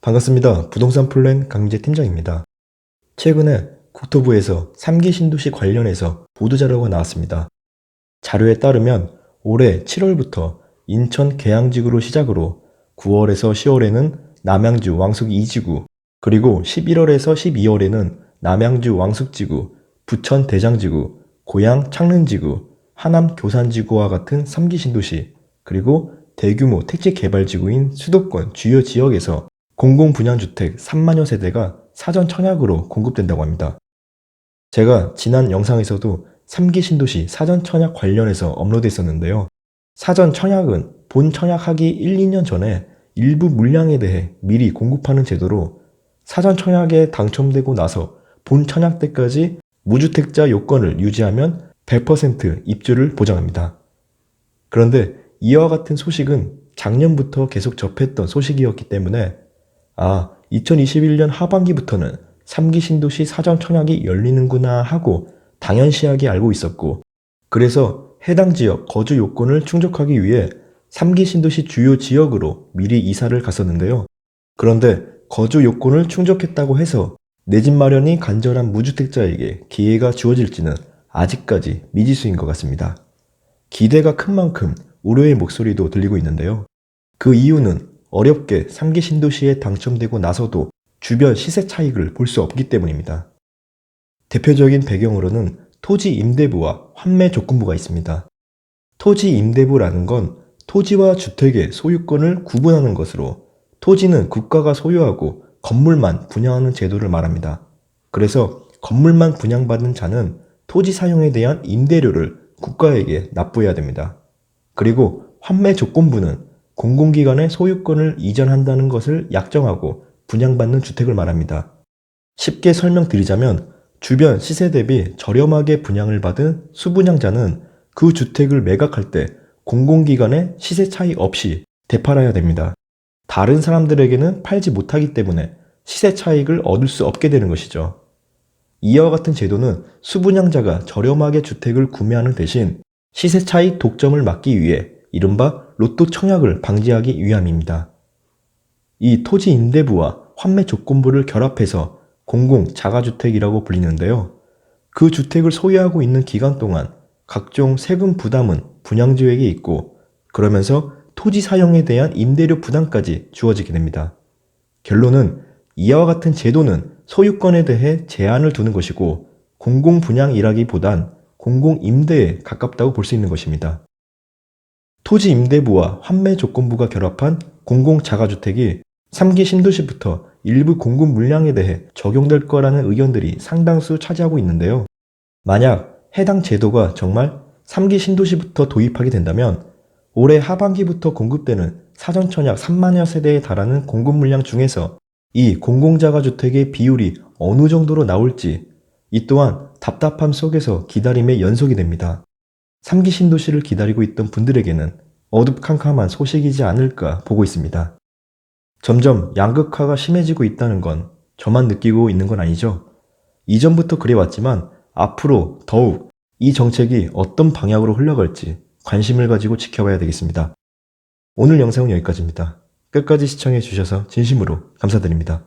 반갑습니다. 부동산 플랜 강재 팀장입니다. 최근에 국토부에서 3기 신도시 관련해서 보도자료가 나왔습니다. 자료에 따르면 올해 7월부터 인천 계양지구로 시작으로 9월에서 10월에는 남양주 왕숙 2지구, 그리고 11월에서 12월에는 남양주 왕숙지구, 부천 대장지구, 고양 창릉지구, 하남 교산지구와 같은 3기 신도시, 그리고 대규모 택지개발지구인 수도권 주요 지역에서 공공분양주택 3만여 세대가 사전 청약으로 공급된다고 합니다. 제가 지난 영상에서도 3기 신도시 사전 청약 관련해서 업로드했었는데요. 사전 청약은 본 청약하기 1, 2년 전에 일부 물량에 대해 미리 공급하는 제도로 사전 청약에 당첨되고 나서 본 청약 때까지 무주택자 요건을 유지하면 100% 입주를 보장합니다. 그런데 이와 같은 소식은 작년부터 계속 접했던 소식이었기 때문에 2021년 하반기부터는 3기 신도시 사전 청약이 열리는구나 하고 당연시하게 알고 있었고, 그래서 해당 지역 거주 요건을 충족하기 위해 3기 신도시 주요 지역으로 미리 이사를 갔었는데요. 그런데 거주 요건을 충족했다고 해서 내 집 마련이 간절한 무주택자에게 기회가 주어질지는 아직까지 미지수인 것 같습니다. 기대가 큰 만큼 우려의 목소리도 들리고 있는데요. 그 이유는 어렵게 3기 신도시에 당첨되고 나서도 주변 시세 차익을 볼 수 없기 때문입니다. 대표적인 배경으로는 토지 임대부와 환매 조건부가 있습니다. 토지 임대부라는 건 토지와 주택의 소유권을 구분하는 것으로, 토지는 국가가 소유하고 건물만 분양하는 제도를 말합니다. 그래서 건물만 분양받은 자는 토지 사용에 대한 임대료를 국가에게 납부해야 됩니다. 그리고 환매 조건부는 공공기관의 소유권을 이전한다는 것을 약정하고 분양받는 주택을 말합니다. 쉽게 설명드리자면 주변 시세 대비 저렴하게 분양을 받은 수분양자는 그 주택을 매각할 때 공공기관의 시세 차이 없이 되팔아야 됩니다. 다른 사람들에게는 팔지 못하기 때문에 시세 차익을 얻을 수 없게 되는 것이죠. 이와 같은 제도는 수분양자가 저렴하게 주택을 구매하는 대신 시세 차익 독점을 막기 위해 이른바 로또 청약을 방지하기 위함입니다. 이 토지 임대부와 환매 조건부를 결합해서 공공 자가주택이라고 불리는데요. 그 주택을 소유하고 있는 기간 동안 각종 세금 부담은 분양주에게 있고, 그러면서 토지 사용에 대한 임대료 부담까지 주어지게 됩니다. 결론은 이와 같은 제도는 소유권에 대해 제한을 두는 것이고 공공분양이라기보단 공공임대에 가깝다고 볼 수 있는 것입니다. 토지 임대부와 환매 조건부가 결합한 공공자가주택이 3기 신도시부터 일부 공급 물량에 대해 적용될 거라는 의견들이 상당수 차지하고 있는데요. 만약 해당 제도가 정말 3기 신도시부터 도입하게 된다면 올해 하반기부터 공급되는 사전 청약 3만여 세대에 달하는 공급 물량 중에서 이 공공자가주택의 비율이 어느 정도로 나올지, 이 또한 답답함 속에서 기다림의 연속이 됩니다. 3기 신도시를 기다리고 있던 분들에게는 어둡캄캄한 소식이지 않을까 보고 있습니다. 점점 양극화가 심해지고 있다는 건 저만 느끼고 있는 건 아니죠. 이전부터 그래왔지만 앞으로 더욱 이 정책이 어떤 방향으로 흘러갈지 관심을 가지고 지켜봐야 되겠습니다. 오늘 영상은 여기까지입니다. 끝까지 시청해 주셔서 진심으로 감사드립니다.